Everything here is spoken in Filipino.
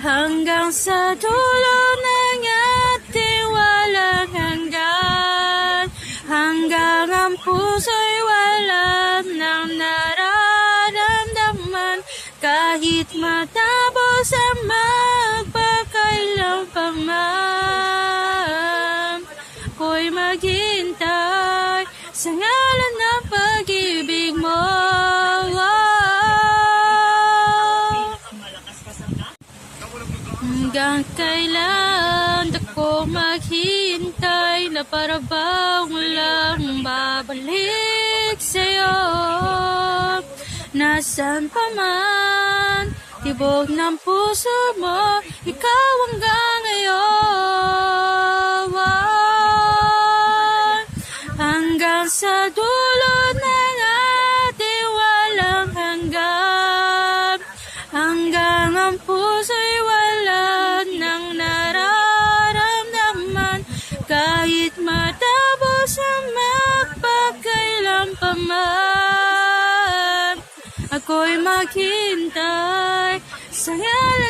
Hanggang sa dulo ng ating walang hanggan, hanggang ang puso'y wala nang nararamdaman, kahit matapos ang magpakailanman, ako'y maghintay sa ngalan ng pag-ibig mo. Hanggang kailan ako maghintay na para bang walang babalik sa'yo? Nasaan pa man tibok ng puso mo, ikaw hanggang ngayon. Hanggang sa dulo ng ating walang hanggan, hanggang ang puso'y wala nang nararamdaman, kahit matapos ang magpakailan pa man, ako'y maghintay sa ngalan